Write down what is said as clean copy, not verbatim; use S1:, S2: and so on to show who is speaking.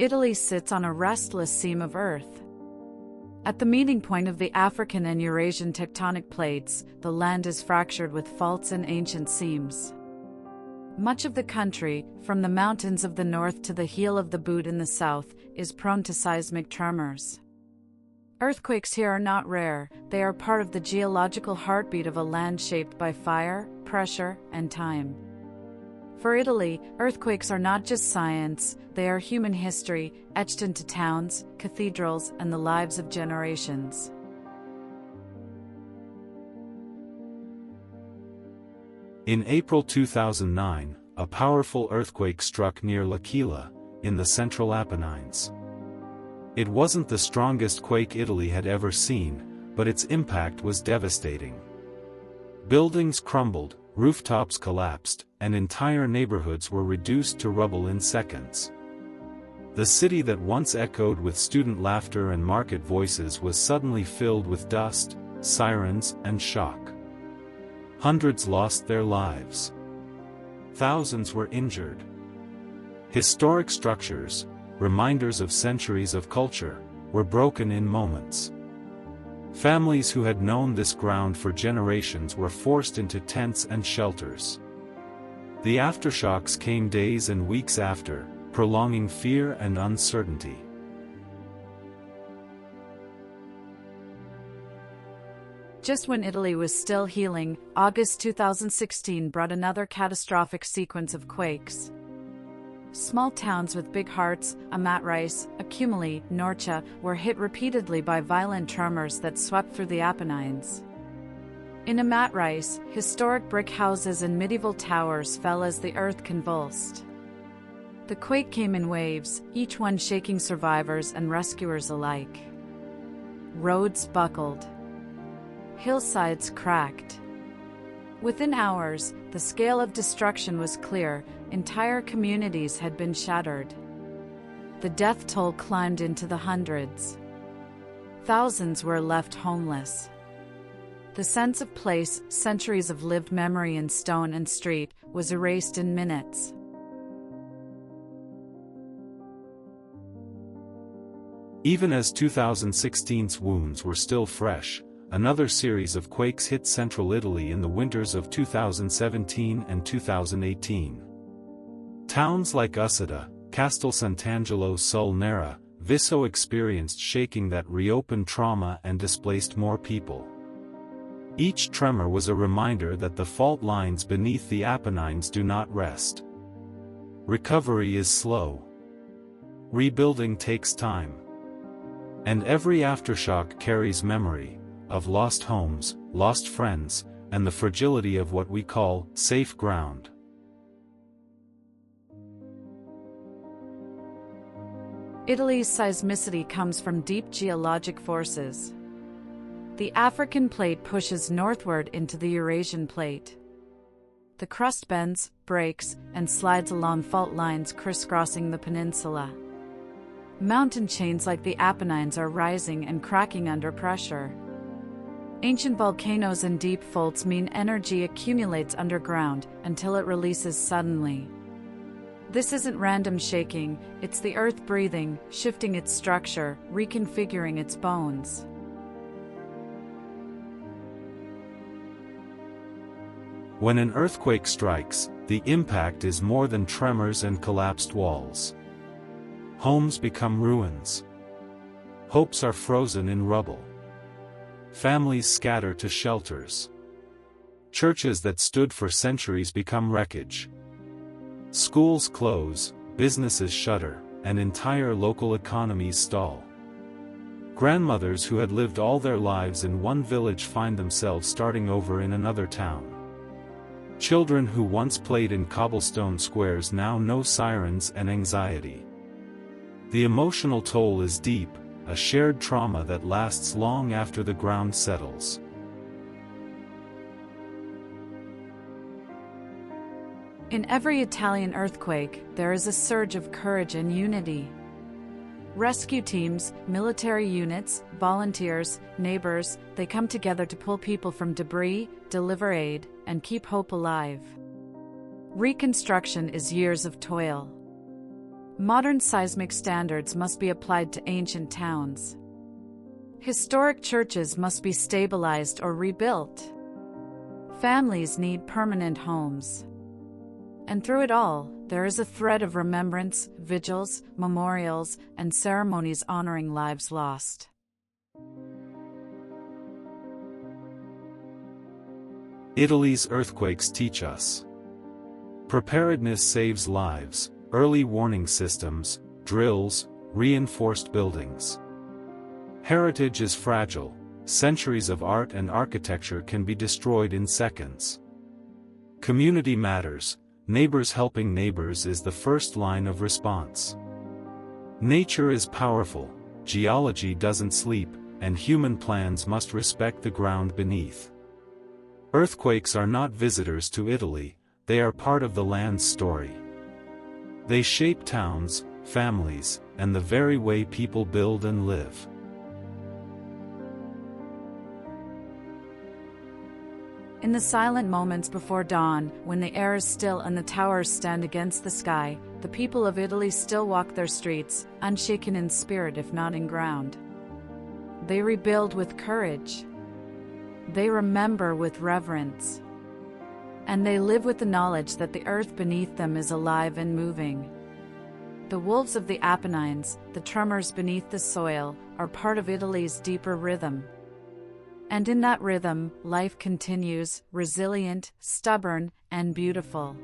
S1: Italy sits on a restless seam of Earth. At the meeting point of the African and Eurasian tectonic plates, the land is fractured with faults and ancient seams. Much of the country, from the mountains of the north to the heel of the boot in the south, is prone to seismic tremors. Earthquakes here are not rare, they are part of the geological heartbeat of a land shaped by fire, pressure, and time. For Italy, earthquakes are not just science, they are human history, etched into towns, cathedrals, and the lives of generations.
S2: In April 2009, a powerful earthquake struck near L'Aquila, in the central Apennines. It wasn't the strongest quake Italy had ever seen, but its impact was devastating. Buildings crumbled, rooftops collapsed, and entire neighborhoods were reduced to rubble in seconds. The city that once echoed with student laughter and market voices was suddenly filled with dust, sirens, and shock. Hundreds lost their lives. Thousands were injured. Historic structures, reminders of centuries of culture, were broken in moments. Families who had known this ground for generations were forced into tents and shelters. The aftershocks came days and weeks after, prolonging fear and uncertainty.
S1: Just when Italy was still healing, August 2016 brought another catastrophic sequence of quakes. Small towns with big hearts, Amatrice, Accumuli, Norcia, were hit repeatedly by violent tremors that swept through the Apennines. In Amatrice, historic brick houses and medieval towers fell as the earth convulsed. The quake came in waves, each one shaking survivors and rescuers alike. Roads buckled. Hillsides cracked. Within hours, the scale of destruction was clear, entire communities had been shattered. The death toll climbed into the hundreds. Thousands were left homeless. The sense of place, centuries of lived memory in stone and street, was erased in minutes.
S2: Even as 2016's wounds were still fresh, another series of quakes hit central Italy in the winters of 2017 and 2018. Towns like Ussita, Castel Sant'Angelo sul Nera, Visso experienced shaking that reopened trauma and displaced more people. Each tremor was a reminder that the fault lines beneath the Apennines do not rest. Recovery is slow. Rebuilding takes time. And every aftershock carries memory of lost homes, lost friends, and the fragility of what we call safe ground.
S1: Italy's seismicity comes from deep geologic forces. The African plate pushes northward into the Eurasian plate. The crust bends, breaks, and slides along fault lines crisscrossing the peninsula. Mountain chains like the Apennines are rising and cracking under pressure. Ancient volcanoes and deep faults mean energy accumulates underground until it releases suddenly. This isn't random shaking, it's the earth breathing, shifting its structure, reconfiguring its bones.
S2: When an earthquake strikes, the impact is more than tremors and collapsed walls. Homes become ruins. Hopes are frozen in rubble. Families scatter to shelters. Churches that stood for centuries become wreckage. Schools close, businesses shutter, and entire local economies stall. Grandmothers who had lived all their lives in one village find themselves starting over in another town. Children who once played in cobblestone squares now know sirens and anxiety. The emotional toll is deep, a shared trauma that lasts long after the ground settles.
S1: In every Italian earthquake, there is a surge of courage and unity. Rescue teams, military units, volunteers, neighbors, they come together to pull people from debris, deliver aid, and keep hope alive. Reconstruction is years of toil. Modern seismic standards must be applied to ancient towns. Historic churches must be stabilized or rebuilt. Families need permanent homes. And through it all, there is a thread of remembrance, vigils, memorials, and ceremonies honoring lives lost.
S2: Italy's earthquakes teach us. Preparedness saves lives, early warning systems, drills, reinforced buildings. Heritage is fragile, centuries of art and architecture can be destroyed in seconds. Community matters, neighbors helping neighbors is the first line of response. Nature is powerful, geology doesn't sleep, and human plans must respect the ground beneath. Earthquakes are not visitors to Italy, they are part of the land's story. They shape towns, families, and the very way people build and live.
S1: In the silent moments before dawn, when the air is still and the towers stand against the sky, the people of Italy still walk their streets, unshaken in spirit if not in ground. They rebuild with courage. They remember with reverence. And they live with the knowledge that the earth beneath them is alive and moving. The wolves of the Apennines, the tremors beneath the soil, are part of Italy's deeper rhythm. And in that rhythm, life continues, resilient, stubborn, and beautiful.